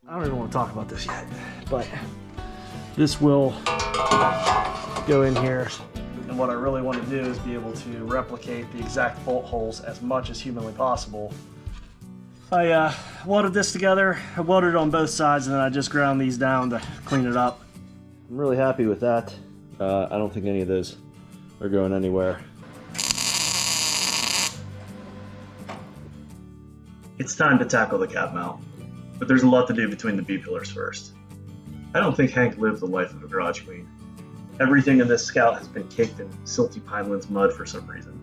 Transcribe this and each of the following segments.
I don't even want to talk about this yet, but this will go in here. And what I really want to do is be able to replicate the exact bolt holes as much as humanly possible. I welded this together. I welded it on both sides, and then I just ground these down to clean it up. I'm really happy with that. I don't think any of those are going anywhere. It's time to tackle the cab mount, but there's a lot to do between the B-pillars first. I don't think Hank lived the life of a garage queen. Everything in this Scout has been caked in silty Pinelands mud for some reason.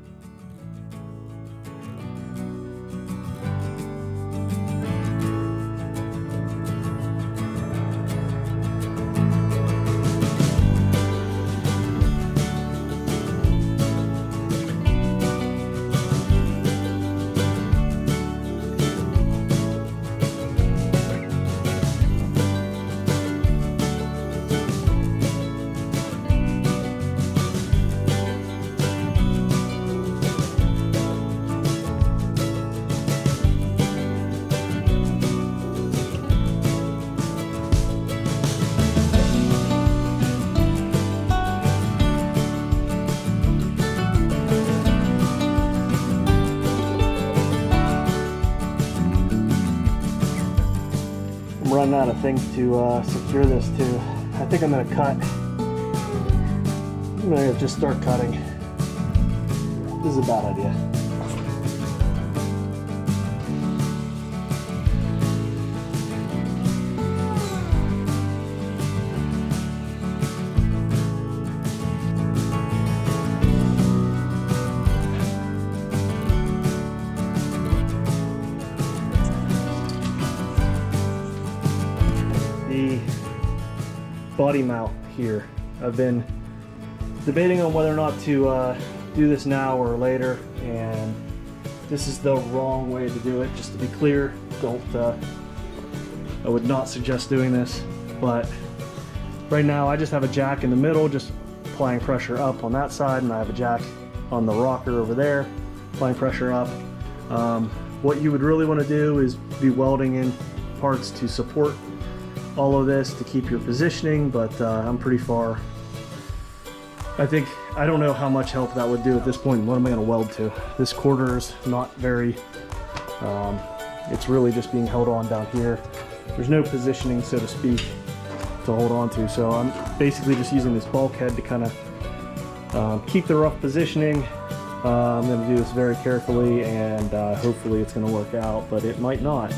Running out of things to secure this to. I think I'm going to cut. I'm going to just start cutting. This is a bad idea. The body mount here. I've been debating on whether or not to do this now or later, and this is the wrong way to do it. Just to be clear, I would not suggest doing this, but right now I just have a jack in the middle, just applying pressure up on that side, and I have a jack on the rocker over there, applying pressure up. What you would really want to do is be welding in parts to support all of this to keep your positioning, but I'm pretty far. I don't know how much help that would do at this point. What am I going to weld to? This quarter is not very, it's really just being held on down here. There's no positioning, so to speak, to hold on to. So I'm basically just using this bulkhead to kind of keep the rough positioning. I'm going to do this very carefully, and hopefully it's going to work out, but it might not.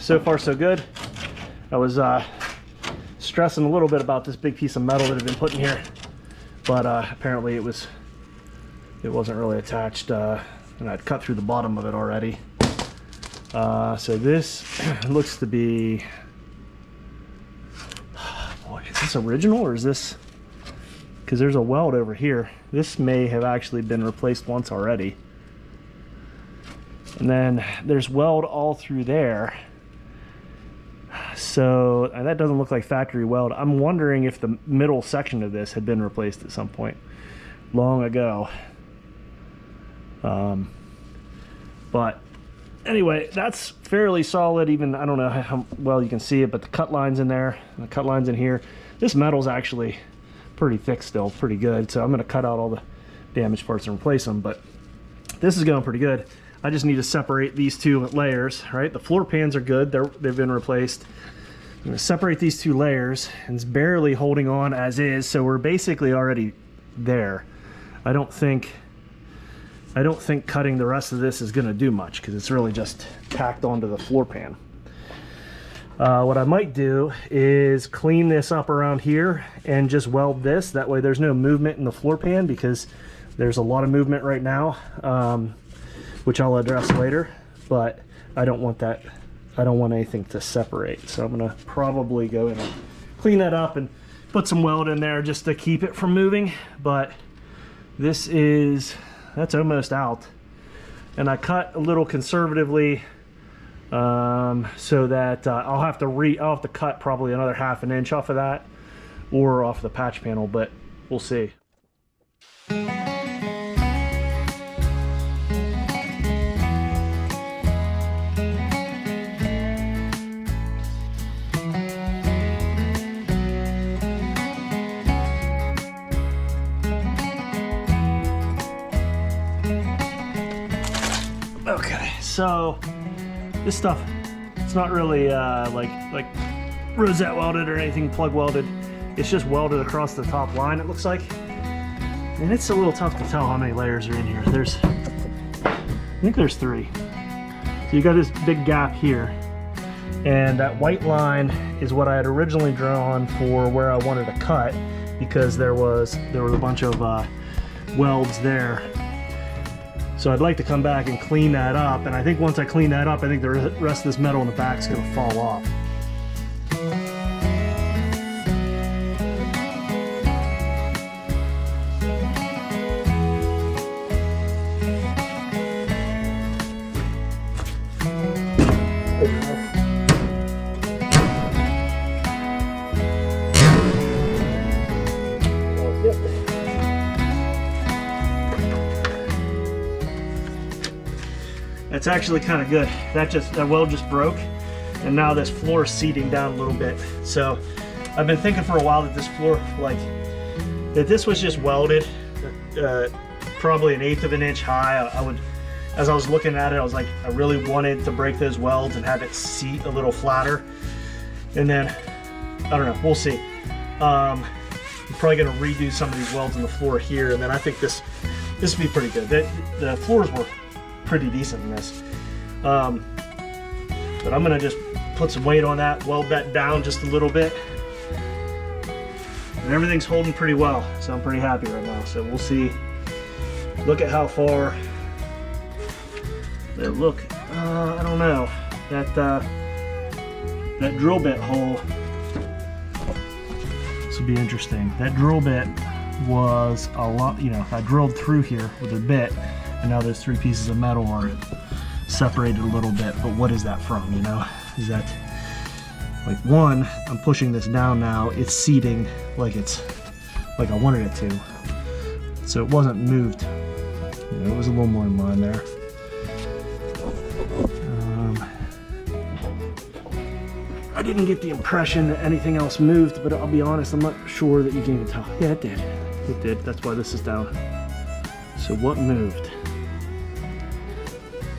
So far so good. I was stressing a little bit about this big piece of metal that had been put in here, but apparently it wasn't really attached, and I'd cut through the bottom of it already. So this looks to be, boy, is this original or is this, because there's a weld over here. This may have actually been replaced once already. And then there's weld all through there. So that doesn't look like factory weld. I'm wondering if the middle section of this had been replaced at some point long ago. But anyway, that's fairly solid. Even, I don't know how well you can see it, but the cut lines in there, the cut lines in here. This metal's actually pretty thick still, pretty good. So I'm going to cut out all the damaged parts and replace them, but this is going pretty good. I just need to separate these two layers, right? The floor pans are good, they've been replaced. I'm gonna separate these two layers, and it's barely holding on as is, so we're basically already there. I don't think cutting the rest of this is gonna do much, because it's really just tacked onto the floor pan. What I might do is clean this up around here and just weld this. That way there's no movement in the floor pan, because There's a lot of movement right now, which I'll address later, but I don't want that. I don't want anything to separate. So I'm gonna probably go in and clean that up and put some weld in there just to keep it from moving. But that's almost out. And I cut a little conservatively, so that I'll have to cut probably another 1/2 inch off of that or off the patch panel, but we'll see. Okay, so this stuff, it's not really like rosette welded or anything, plug welded. It's just welded across the top line, it looks like. And it's a little tough to tell how many layers are in here. I think there's 3. So you got this big gap here. And that white line is what I had originally drawn for where I wanted to cut, because there was a bunch of welds there. So I'd like to come back and clean that up, and I think once I clean that up, I think the rest of this metal in the back is going to fall off. It's actually kind of good. That weld just broke, and now this floor is seating down a little bit. So I've been thinking for a while that this floor, that this was just welded, probably 1/8 of an inch high. As I was looking at it, I was like, I really wanted to break those welds and have it seat a little flatter. And then, I don't know, we'll see. I'm probably gonna redo some of these welds in the floor here, and then I think this would be pretty good. The floors were pretty decent in this. But I'm gonna just put some weight on that, weld that down just a little bit. And everything's holding pretty well, so I'm pretty happy right now. So we'll see. Look at how far they look. I don't know. That drill bit hole, this will be interesting. That drill bit was a lot, I drilled through here with a bit, and now those 3 pieces of metal are separated a little bit. But what is that from, Is that, one, I'm pushing this down now, it's seating like I wanted it to. So it wasn't moved. It was a little more in line there. I didn't get the impression that anything else moved, but I'll be honest, I'm not sure that you can even tell. Yeah, it did. It did. That's why this is down. So what moved?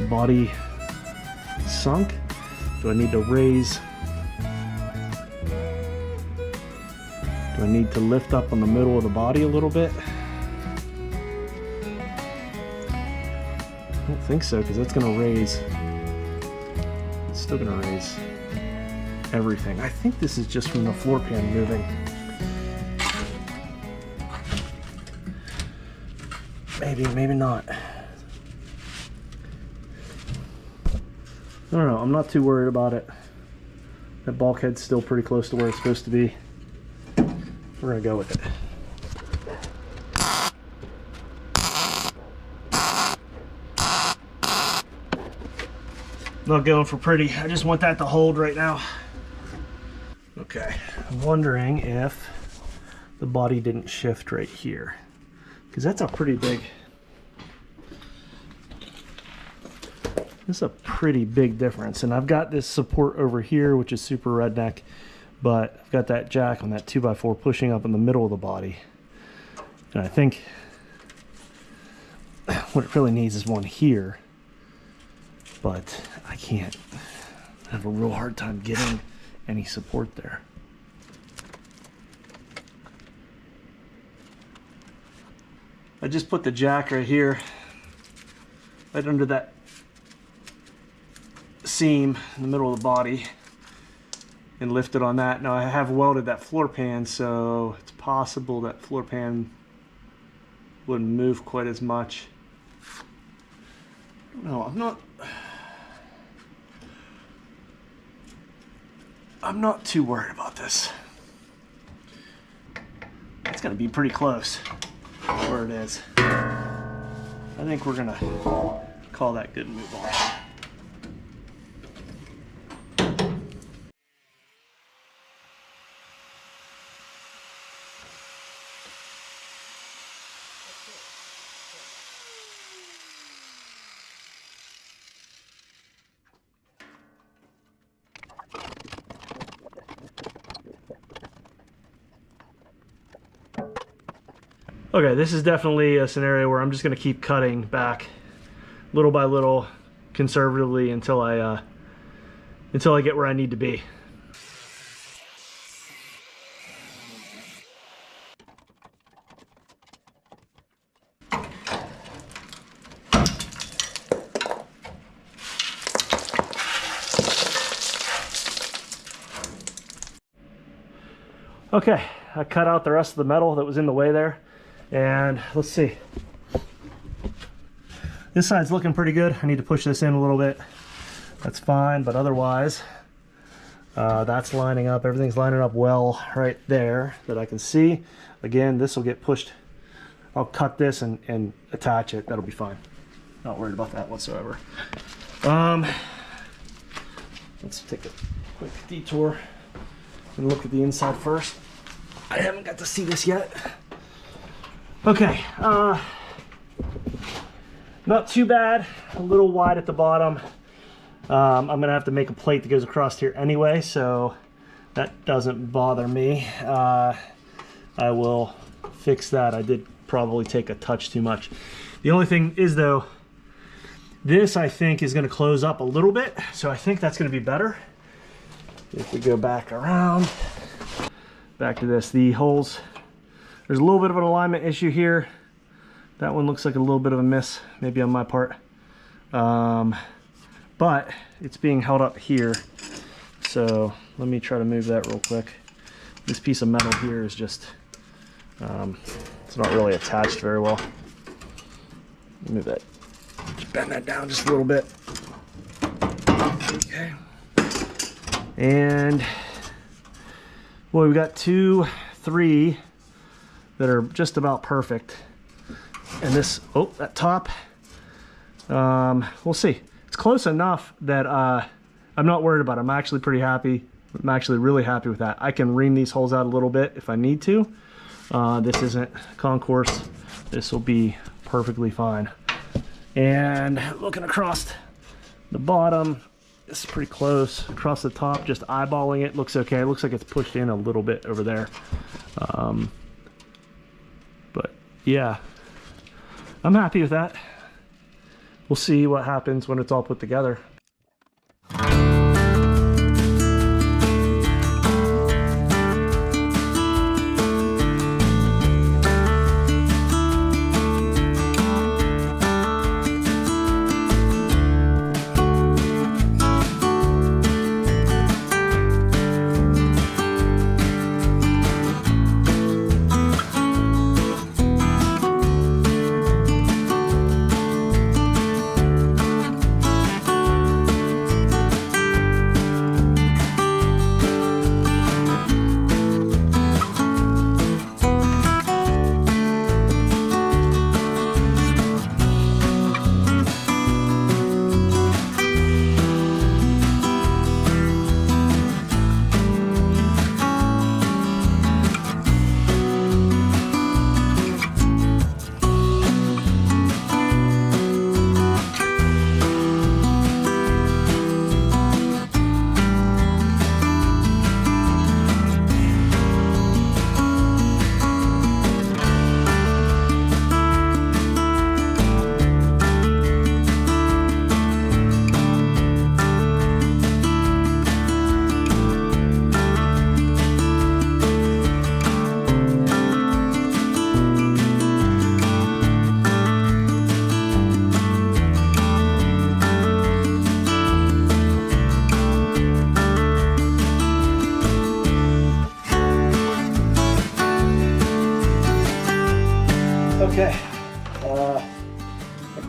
Body sunk? Do I need to raise? Do I need to lift up on the middle of the body a little bit? I don't think so, because that's going to raise. It's still going to raise everything. I think this is just from the floor pan moving. Maybe, maybe not. I don't know, I'm not too worried about it. That bulkhead's still pretty close to where it's supposed to be. We're gonna go with it. Not going for pretty, I just want that to hold right now. Okay, I'm wondering if the body didn't shift right here, because that's a pretty big, difference. And I've got this support over here, which is super redneck, but I've got that jack on that 2x4 pushing up in the middle of the body. And I think what it really needs is one here, but I can't. I have a real hard time getting any support there. I just put the jack right here, right under that seam in the middle of the body, and lifted on that. Now I have welded that floor pan, so it's possible that floor pan wouldn't move quite as much. No, I'm not too worried about this. It's gonna be pretty close where it is. I think we're gonna call that good and move on. Okay, this is definitely a scenario where I'm just going to keep cutting back little by little, conservatively, until I get where I need to be. Okay, I cut out the rest of the metal that was in the way there. And let's see. This side's looking pretty good. I need to push this in a little bit. That's fine, but otherwise, that's lining up. Everything's lining up well right there that I can see. Again, this will get pushed. I'll cut this and attach it. That'll be fine. Not worried about that whatsoever. Let's take a quick detour and look at the inside first. I haven't got to see this yet. Okay, not too bad, a little wide at the bottom. I'm gonna have to make a plate that goes across here anyway, so that doesn't bother me. I will fix that. I did probably take a touch too much. The only thing is though, this I think is gonna close up a little bit, so I think that's gonna be better. If we go back around, back to this, the holes, there's a little bit of an alignment issue here. That one looks like a little bit of a miss, maybe on my part. But it's being held up here. So let me try to move that real quick. This piece of metal here is just, it's not really attached very well. Move that, just bend that down just a little bit. Okay. And, well, we've got 2, 3, that are just about perfect. And this, oh, that top, we'll see. It's close enough that I'm not worried about it. I'm actually pretty happy. I'm actually really happy with that. I can ream these holes out a little bit if I need to. This isn't concourse. This will be perfectly fine. And looking across the bottom, this is pretty close. Across the top, just eyeballing it, looks okay. It looks like it's pushed in a little bit over there. But yeah, I'm happy with that. We'll see what happens when it's all put together.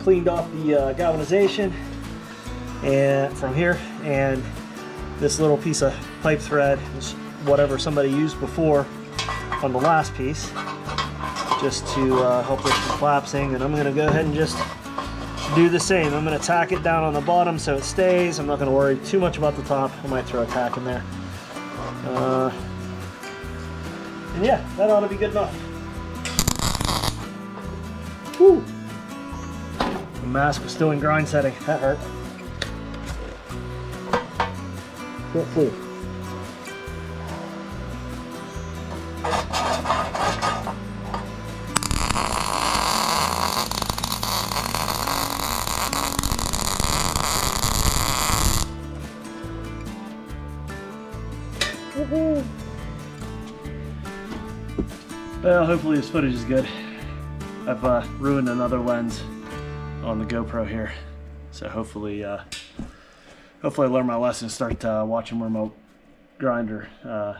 cleaned off the galvanization and from here, and this little piece of pipe thread is whatever somebody used before on the last piece, just to help with the collapsing. And I'm going to go ahead and just do the same. I'm going to tack it down on the bottom so it stays. I'm not going to worry too much about the top. I might throw a tack in there. And yeah, that ought to be good enough. Whew. The mask was still in grind setting. That hurt. Get through. Woohoo! Well, hopefully this footage is good. I've ruined another lens on the GoPro here, so hopefully I learn my lesson and start watching where my grinder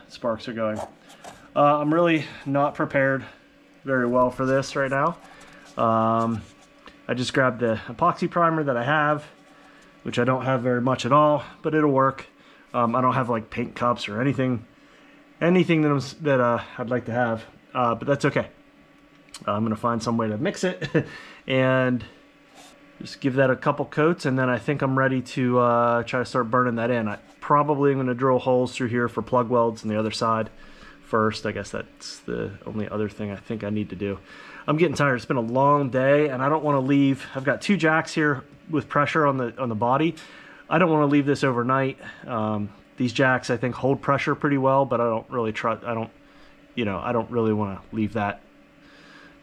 sparks are going. I'm really not prepared very well for this right now. I just grabbed the epoxy primer that I have, which I don't have very much at all, but it'll work. I don't have like paint cups or anything that I'd like to have, but that's okay. I'm gonna find some way to mix it and just give that a couple coats, and then I think I'm ready to try to start burning that in. I probably am gonna drill holes through here for plug welds on the other side first. I guess that's the only other thing I think I need to do. I'm getting tired. It's been a long day, and I don't want to leave. I've got 2 jacks here with pressure on the body. I don't want to leave this overnight. These jacks I think hold pressure pretty well, but I don't really trust. I don't really want to leave that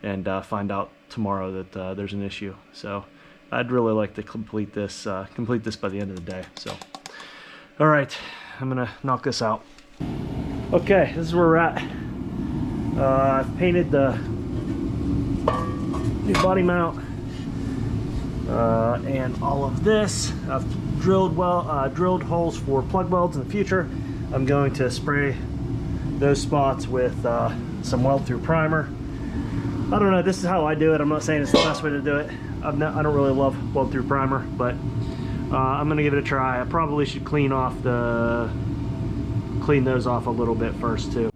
and find out tomorrow that there's an issue. So I'd really like to complete this by the end of the day. So, all right, I'm gonna knock this out. Okay, this is where we're at. I've painted the new body mount and all of this. I've drilled holes for plug welds in the future. I'm going to spray those spots with some weld through primer. I don't know, this is how I do it. I'm not saying it's the best way to do it. I don't really love weld through primer, but I'm gonna give it a try. I probably should clean those off a little bit first too.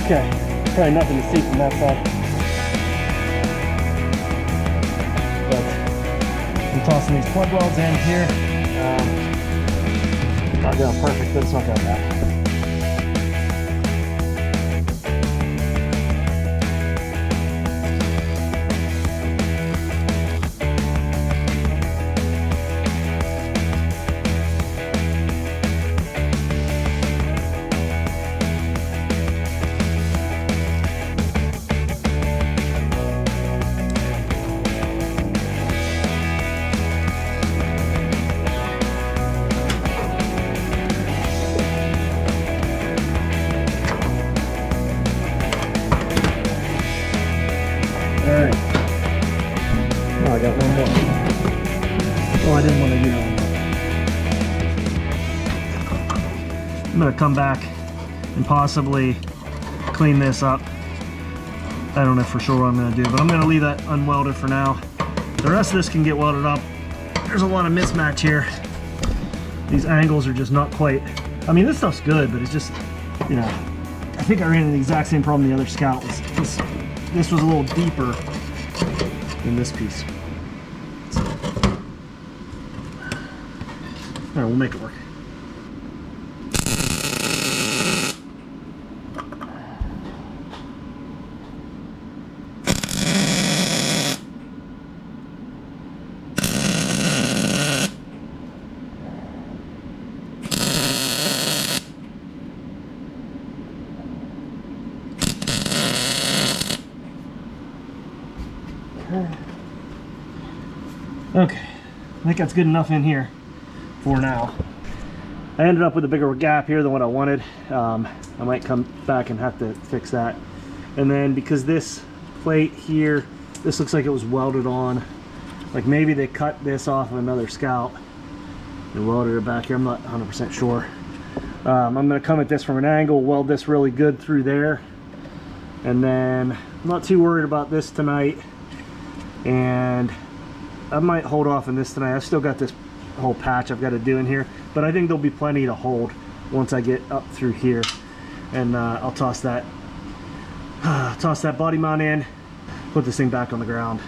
Okay, probably nothing to see from that side. But I'm tossing these plug welds in here. Not going perfect, but it's not going bad. Alright. Oh, I got one more. Oh, I didn't want to do that one. I'm going to come back and possibly clean this up. I don't know for sure what I'm going to do, but I'm going to leave that unwelded for now. The rest of this can get welded up. There's a lot of mismatch here. These angles are just not quite... I mean, this stuff's good, but it's just, you know, I think I ran into the exact same problem the other Scout. This was a little deeper than this piece. So, all right, we'll make it work. Okay, I think that's good enough in here for now. I ended up with a bigger gap here than what I wanted. I might come back and have to fix that. And then because this plate here, this looks like it was welded on. Like maybe they cut this off of another Scout and welded it back here. I'm not 100% sure. I'm gonna come at this from an angle, weld this really good through there. And then I'm not too worried about this tonight. And I might hold off on this tonight. I've still got this whole patch I've got to do in here, but I think there'll be plenty to hold once I get up through here. And I'll toss that body mount in, put this thing back on the ground.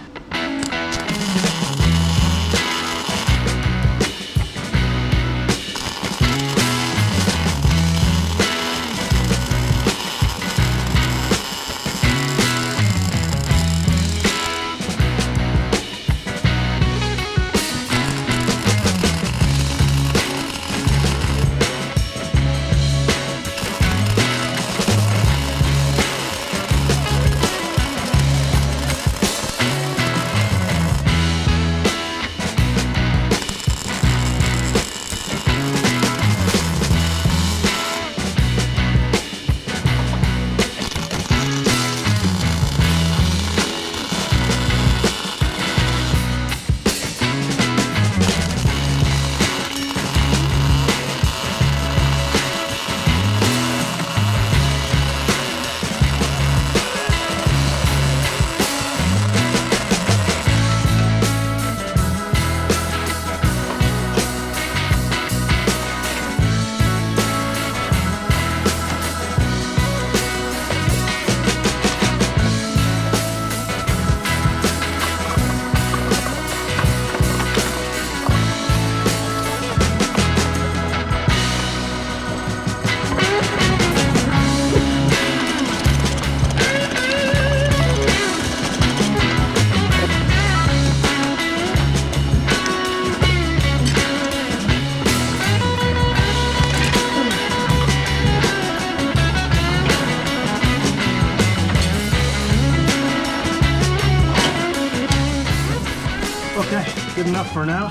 Good enough for now.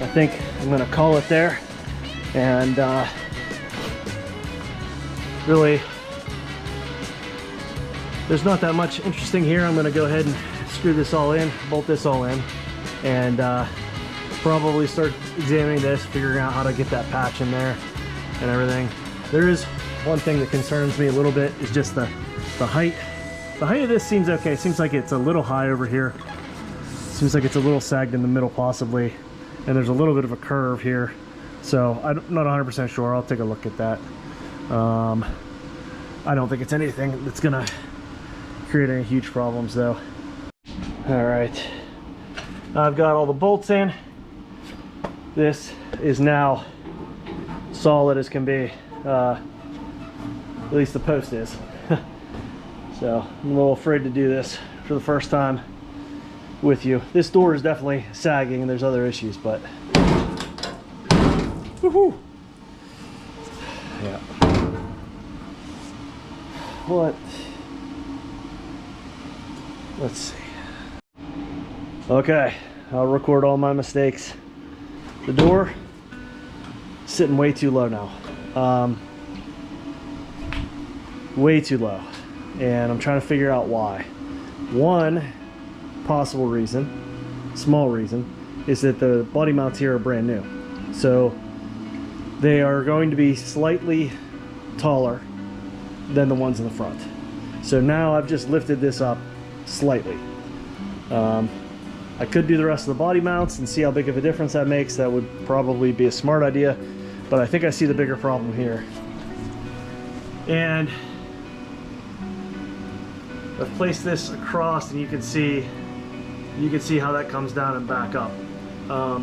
I think I'm gonna call it there. And really, there's not that much interesting here. I'm gonna go ahead and screw this all in, bolt this all in, and probably start examining this, figuring out how to get that patch in there and everything. There is one thing that concerns me a little bit, is just the height. The height of this seems okay. It seems like it's a little high over here. Seems like it's a little sagged in the middle possibly, and there's a little bit of a curve here, so I'm not 100% sure. I'll take a look at that. I don't think it's anything that's gonna create any huge problems though. All right, I've got all the bolts in. This is now solid as can be. At least the post is. So I'm a little afraid to do this for the first time with you. This door is definitely sagging and there's other issues, but woohoo! Yeah. What? Let's see. Okay, I'll record all my mistakes. The door is sitting way too low now. Way too low. And I'm trying to figure out why. One possible reason, small reason, is that the body mounts here are brand new. So they are going to be slightly taller than the ones in the front. So now I've just lifted this up slightly. I could do the rest of the body mounts and see how big of a difference that makes. That would probably be a smart idea, but I think I see the bigger problem here. And I've placed this across, and you can see how that comes down and back up. I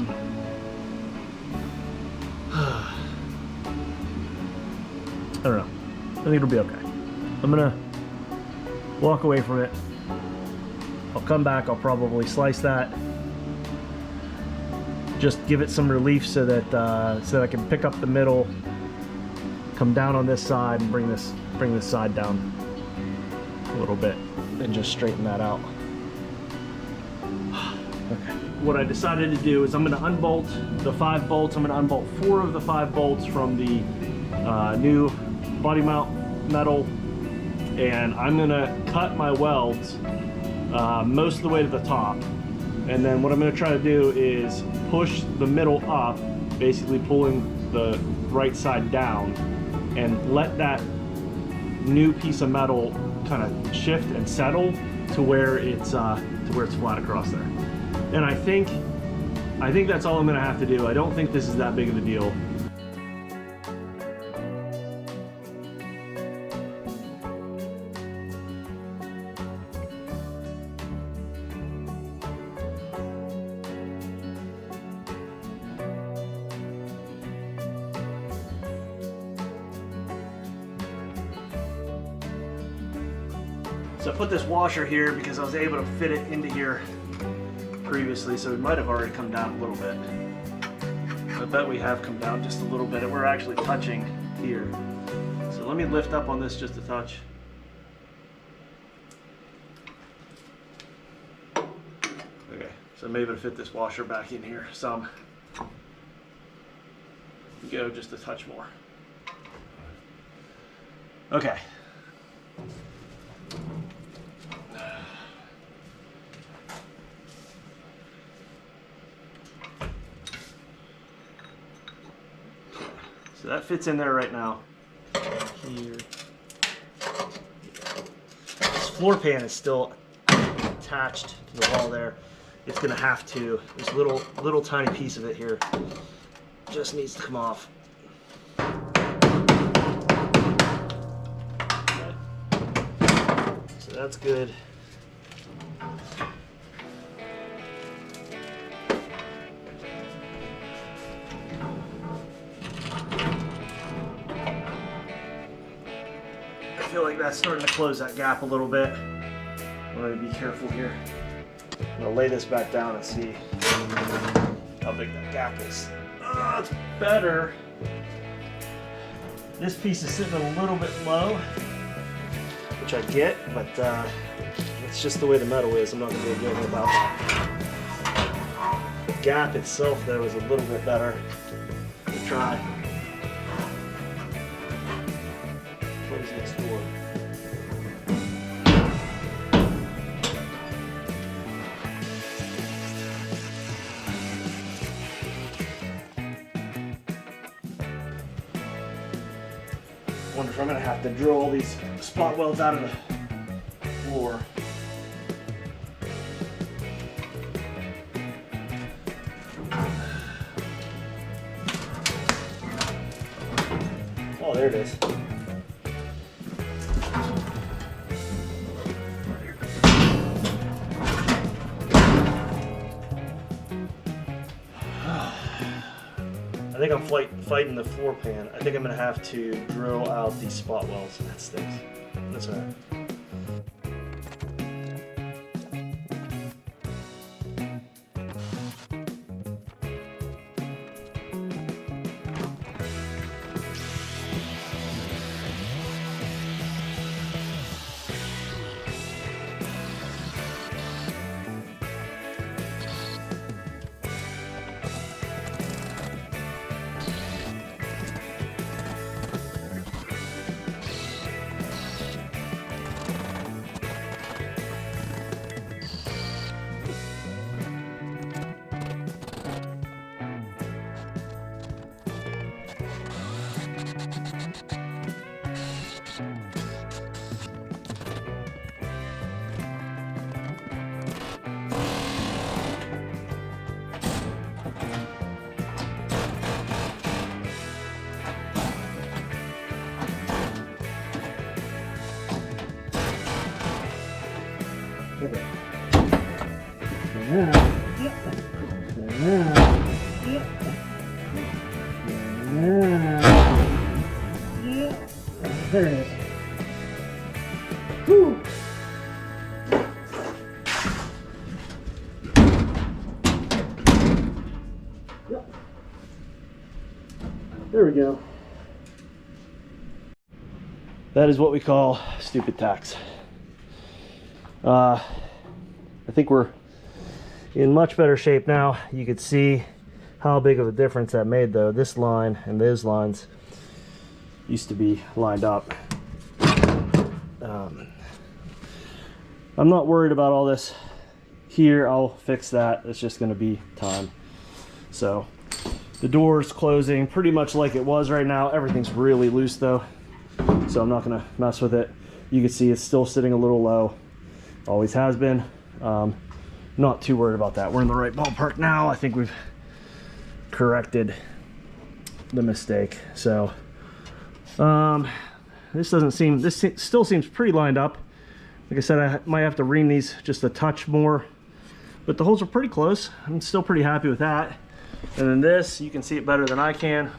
don't know. I think it'll be okay. I'm gonna walk away from it. I'll come back. I'll probably slice that. Just give it some relief so that I can pick up the middle, come down on this side, and bring this side down a little bit, and just straighten that out. What I decided to do is I'm going to unbolt the 5 bolts. I'm going to unbolt 4 of the 5 bolts from the new body mount metal, and I'm going to cut my welds most of the way to the top. And then what I'm going to try to do is push the middle up, basically pulling the right side down, and let that new piece of metal kind of shift and settle to where it's flat across there. And I think that's all I'm going to have to do. I don't think this is that big of a deal. So I put this washer here because I was able to fit it into here previously, so it might have already come down a little bit. I bet we have come down just a little bit, and we're actually touching here. So let me lift up on this just a touch. Okay, so I'm able to fit this washer back in here some. Go just a touch more. Okay. So that fits in there right now. Here. This floor pan is still attached to the wall there. It's gonna have to. This little tiny piece of it here just needs to come off. Okay. So that's good. I feel like that's starting to close that gap a little bit. I'm going to be careful here. I'm going to lay this back down and see how big that gap is. Oh, it's better. This piece is sitting a little bit low, which I get, but it's just the way the metal is. I'm not going to do anything about that. The gap itself, though, is a little bit better to try. Close next door. Wonder if I'm gonna have to drill all these spot welds out of the floor. Oh, there it is. I think I'm fighting the floor pan. I think I'm gonna have to drill out these spot welds. That stinks. That's all right. There it is. Whew. Yep. There we go. That is what we call stupid tacks. I think we're in much better shape now. You could see how big of a difference that made though. This line and those lines used to be lined up. I'm not worried about all this here. I'll fix that. It's just going to be time. So the door's closing pretty much like it was right now. Everything's really loose though, so I'm not going to mess with it. You can see it's still sitting a little low. Always has been. Not too worried about that. We're in the right ballpark now. I think we've corrected the mistake. So this still seems pretty lined up. Like I said, I might have to ream these just a touch more, but the holes are pretty close. I'm still pretty happy with that. And then this, you can see it better than I can.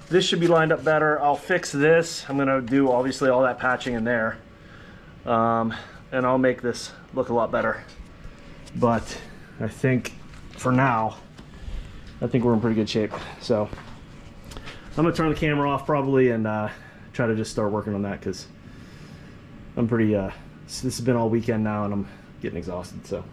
This should be lined up better. I'll fix this. I'm gonna do obviously all that patching in there. And I'll make this look a lot better. But I think for now, I think we're in pretty good shape. So I'm gonna turn the camera off probably and try to just start working on that, because I'm pretty, this has been all weekend now and I'm getting exhausted, so.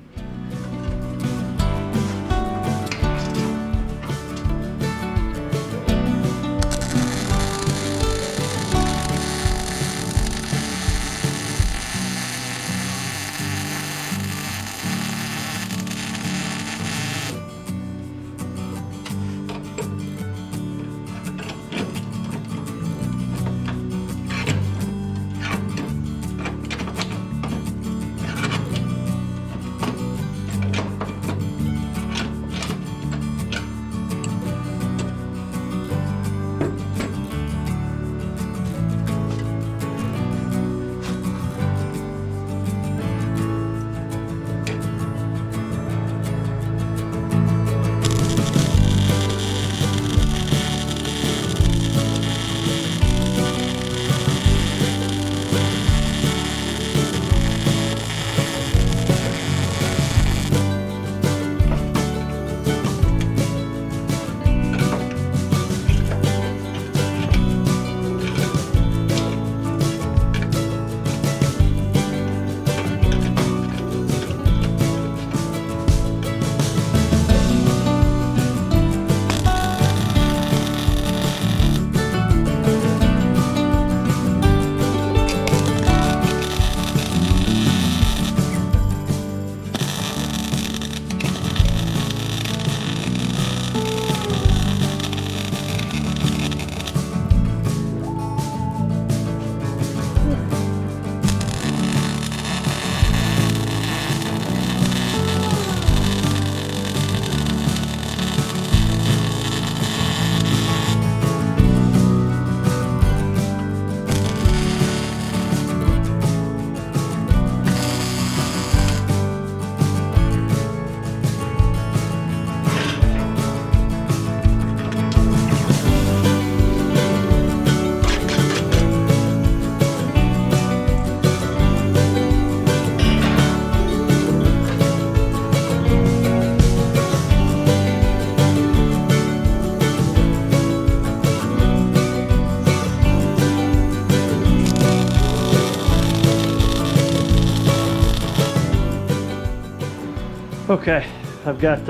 Okay, I've got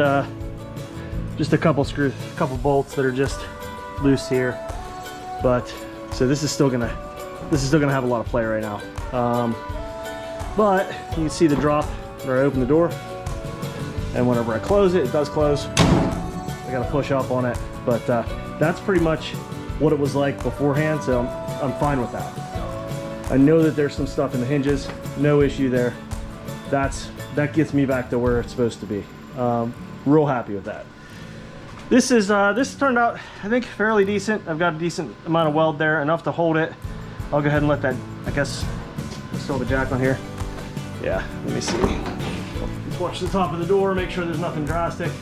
just a couple bolts that are just loose here, but so this is still gonna have a lot of play right now. But you can see the drop where I open the door, and whenever I close it, it does close. I gotta push up on it, but that's pretty much what it was like beforehand, so I'm fine with that. I know that there's some stuff in the hinges, no issue there. That gets me back to where it's supposed to be. Real happy with that. This turned out, I think, fairly decent. I've got a decent amount of weld there, enough to hold it. I'll go ahead and let that, I guess, still have a jack on here. Yeah, let me see. Just watch the top of the door, make sure there's nothing drastic.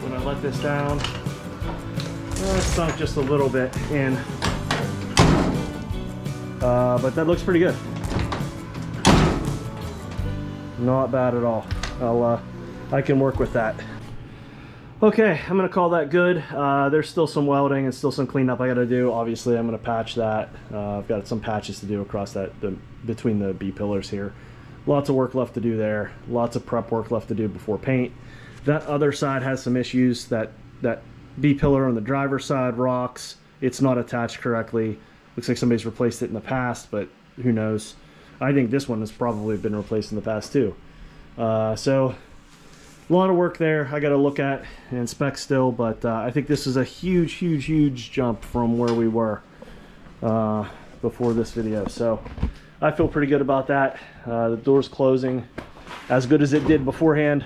When I let this down, it sunk just a little bit in. But that looks pretty good. Not bad at all. I can work with that. Okay, I'm gonna call that good. There's still some welding and still some cleanup I gotta do. Obviously, I'm gonna patch that. I've got some patches to do across that, between the B pillars here. Lots of work left to do there. Lots of prep work left to do before paint. That other side has some issues. That B-pillar on the driver's side rocks. It's not attached correctly. Looks like somebody's replaced it in the past, but who knows. I think this one has probably been replaced in the past too. So a lot of work there I got to look at and inspect still, but I think this is a huge jump from where we were before this video. So I feel pretty good about that. The door's closing as good as it did beforehand.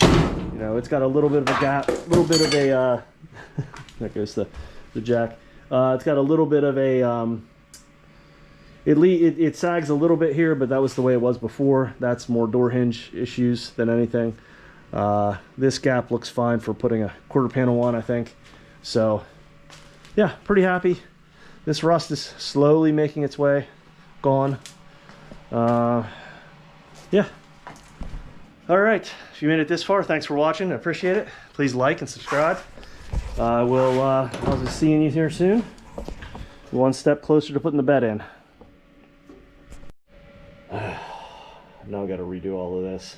You know, it's got a little bit of a gap, a little bit of a there goes the jack. It's got a little bit of a it sags a little bit here, but that was the way it was before. That's more door hinge issues than anything. This gap looks fine for putting a quarter panel on, I think. So yeah, pretty happy. This rust is slowly making its way. Gone. Yeah. All right, if you made it this far, thanks for watching. I appreciate it. Please like and subscribe. I'll be seeing you here soon. One step closer to putting the bed in. Now I got to redo all of this.